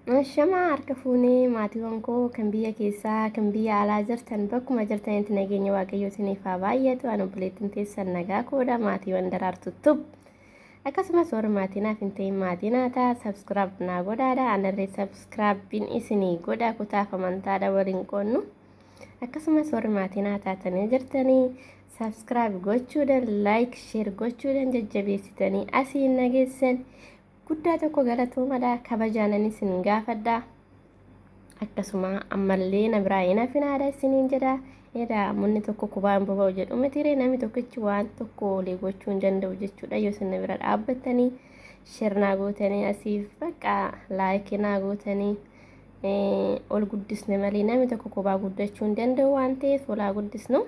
Shamaa harka fuunee maatiiwwan koo kan biyya keessaa kan biyya alaa jirtan bakkuma jirtanitti nageenya waaqayyoo isiniif haa baay'atu. Ani obboleettiin teessan nagaa koodha maatiiwwan daraartuttub. Akkasumas warri maatii naaf hin ta'in maatii naa ta'a sabskiraayib naa godhaadha. Anallee sabskiraayibiin isinii godha kutaaf amantaadha waliin qoonnu. Akkasumas warri maatii naa taatanii jirtanii sabskiraayib gochuudhaan laayik sheer gochuudhaan jajjabeessitanii asiin nageessan. Guddaa tokko galatoomaa kabajaanan isin gaafadha. Akkasuma ammallee na biraa hin hafinaadha isiniin jedha. Edaa munni tokko kubaan boba'u jedhu mitiiree namni tokkichi waan tokko olii gochuu hin danda'u jechuudha. Yoo isin na bira dhaabbattanii sheer naa gootanii asiif bakka laayikii naa gootanii ol guddisne malee namni tokko kubaa guddachuu hin danda'u waan ta'eef olaa guddisnu.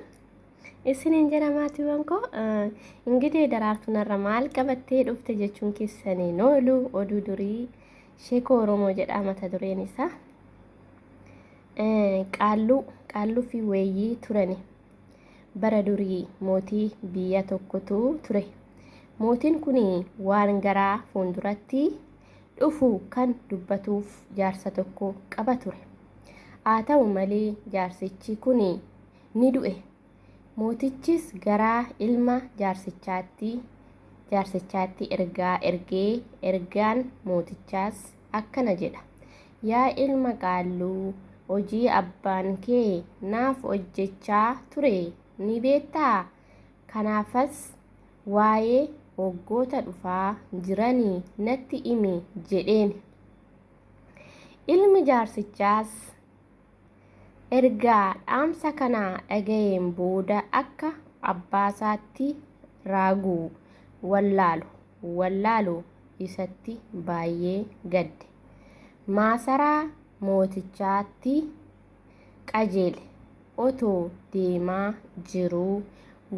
Isiniin jedha maatiiwwan koo ingiddee daraartuun irra maal qabattee dhufte jechuun keessanii noolu oduu durii sheekoo Oromoo jedha mata dureen isaa. Qaalluu fi weeyyii turani. Bara durii mootii biyya tokkotu ture. Mootiin kun waan garaa fuulduratti dhufu kan dubbatuuf jaarsa tokko qaba ture. Haa ta'u malee jaarsichi kun ni du'e. Mootichis garaa ilma jaarsichaatti ergaan mootichaas akkana jedha. Yaa ilma qaalluu hojii abbaan kee naaf hojjechaa ture ni beektaa? Kanaafas waa'ee waggoota dhufaa jiranii natti himi jedheen. Ilmi jaarsichaas ergaa dhaamsa kana dhaga'een booda akka abbaasaatti raaguu wallaalu isatti baay'ee gadde. Maasaraa mootichaatti qajeele. Otoo deemaa jiruu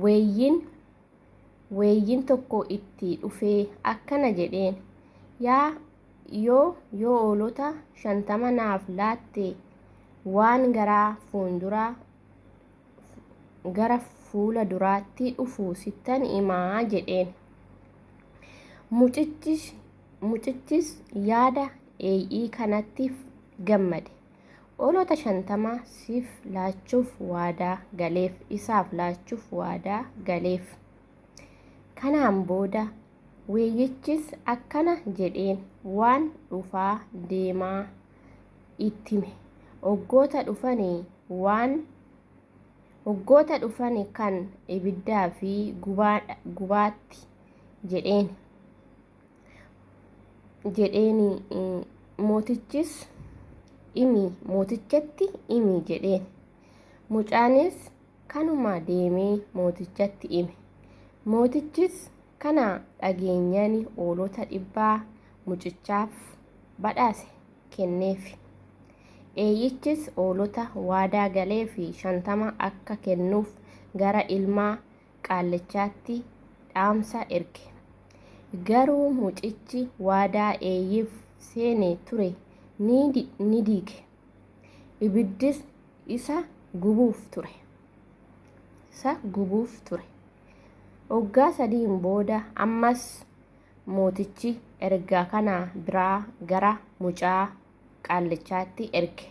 weeyyiin tokko itti dhufee akkana jedheen. Yoo hoolota 50 naaf laatte waan gara fuula duraatti dhufu sittan himaa jedheen. Mucichis yaada eeyyii kanatti gammade. Hoolota 50 siif laachuuf waadaa galeef isaaf laachuuf waadaa galeef. Kanaan booda weeyyichis akkana jedheen waan dhufaa deemaa itti hime. Waggoota dhufanii kan ibiddaa fi gubaatti jedheen mootichatti himi jedheen. Mucaanis kanuma deemee mootichatti hime. Mootichis kana dhageenyaan hoolota 100 mucichaaf badhaasa kenneef. Eeyyichis hoolota waadaa galee fi 50 akka kennuuf gara ilma qaallichaatti dhaamsa erge. Garuu mucichi waadaa eeyyiif seene ture ni diige. Ibiddis isa gubuuf ture. Waggaa 3 booda ammas mootichi ergaa kana biraa gara mucaa qaallichaatti erge.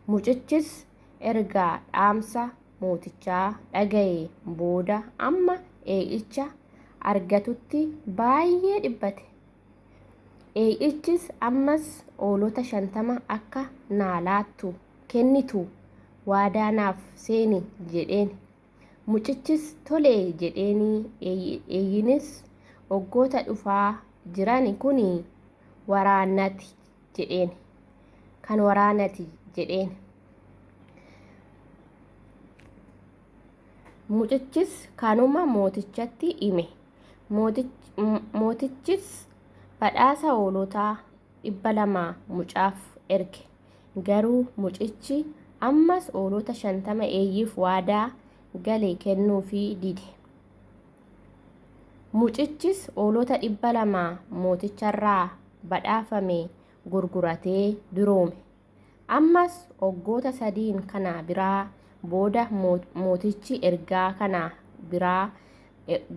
Mucichis ergaa dhaamsa mootichaa dhaga'ee booda amma eeyyicha argatutti baay'ee dhiphate. Eeyyichis ammas hoolota 50 akka naa laattu kennitu waadaa naaf seeni jedheen. Mucichis tolee jedheenii eeyyinis waggoota dhufaa jiran kun waraanati jedheen. Mucichis kanuma mootichatti hime. Mootichis badhaasa hoolota 200 mucaaf erge. Garuu mucichi ammas hoolota 50 eeyyiif waadaa gale kennuufii dide. Mucichis hoolota 200 mooticharraa badhaafame gurguratee duroome. Ammas waggoota 3 kana biraa booda mootichi ergaa kana biraa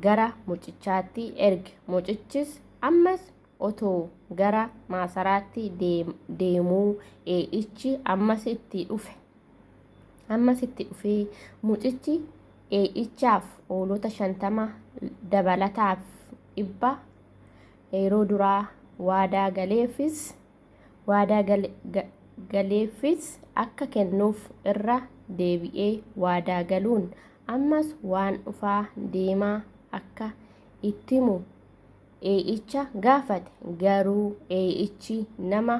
gara mucichaatti erge. Mucichis ammas otoo gara maasaraatti deemuu ee'ichi ammas itti dhufee mucichi ee'ichaaf hoolota 50 dabalataaf 100 yeroo duraa waadaa galeefis akka kennuuf irra deebi'ee waadaa galuun ammas waan dhufaa deemaa akka itti himu ee'icha gaafate. Garuu ee'ichi nama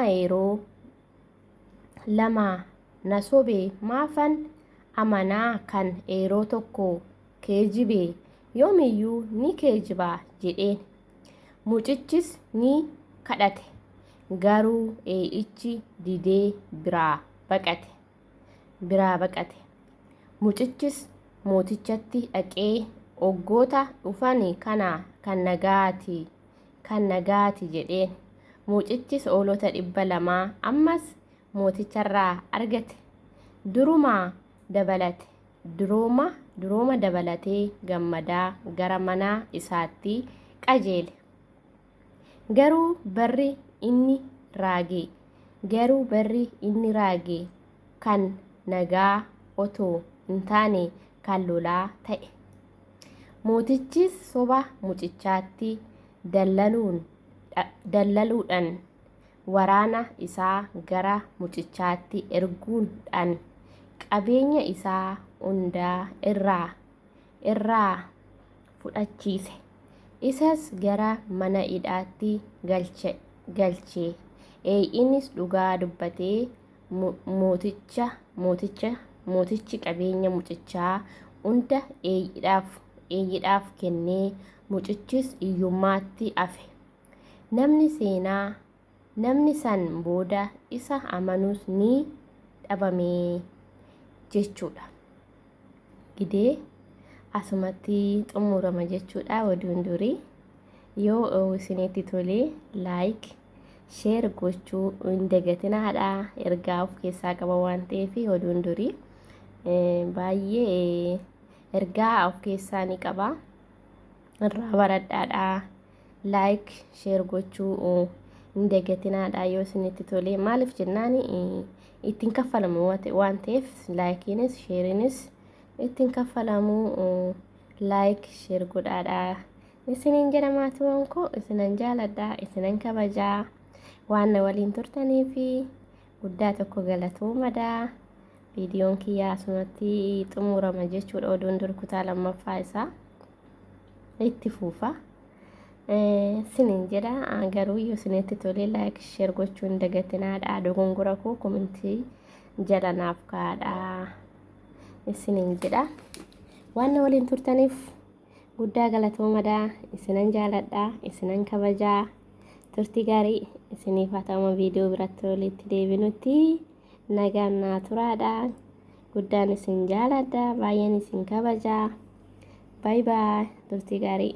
yeroo lama na sobee maafan amanaa kan yeroo tokko keejibee yoomiyyuu ni keejibaa jedheen. Mucichis ni kadhate. Garuu ee'ichi didee biraa baqate. Mucichis mootichatti dhaqee oggoota dhufan kana kan nagaati jedheen. Mucichis hoolota 200 ammas mooticharraa argate. Durooma dabalatee gammadaa gara mana isaatti qajeele. Garuu barri inni raage kan nagaa otoo hin taane kan lolaa ta'e. Mootichis soba mucichaatti dallaluudhaan waraana isaa gara mucichaatti erguudhaan qabeenya isaa hundaa irraa fudhachiise. Isas gara mana hidhaatti galche. Ee'inis dhugaa dubbatee mootichi qabeenya mucichaa hunda eeyyiidhaaf kennee mucichis hiyyummaatti hafe. Namni san booda isa amanuus ni dhabame jechuudha. Gidee asumatti xumurama jechuudha oduun durii. Yoo isinitti tolee laayik sheer gochuu hin dagatinaadha. Ergaa of keessaa qaba waan ta'eef oduun durii baay'ee ergaa of keessaa ni qaba. Irraa baradhaadha. Laayik sheer gochuu hin dagatinaadha yoo isinitti tolee. Maaliif jennaan ittiin kaffalamu waan ta'eef laayikiinis sheeriinis ittiin kaffalamu. Laayik sheer godhaadha. Isiniin jedha maatiiwwan koo, isinan jaaladha, isinan kabajaa. Waan na waliin turtanii fi guddaa tokko galatoomadha. Viidiyoon kiyyaa asumatti xumurama jechuudha. Oduun dur kutaa lammaffaa isaa itti fufa. Isiniin jedha garuu yoo isinitti tolee laayik sheer gochuu hin dagatinaadha. Dogongora koo komentii jala naaf kaa'adha. Isiniin jedha waan na waliin turtaniif guddaa galatoomadha. Isinan jaaladha, isinan kabajaa. Turtii gaarii isiniif haa ta'u. Viidiyoo biratti walitti deebinutti nagaan naa turaadha. Guddaan isin jaaladha, baay'een isin kabajaa. Baay baay. Turtii gaarii.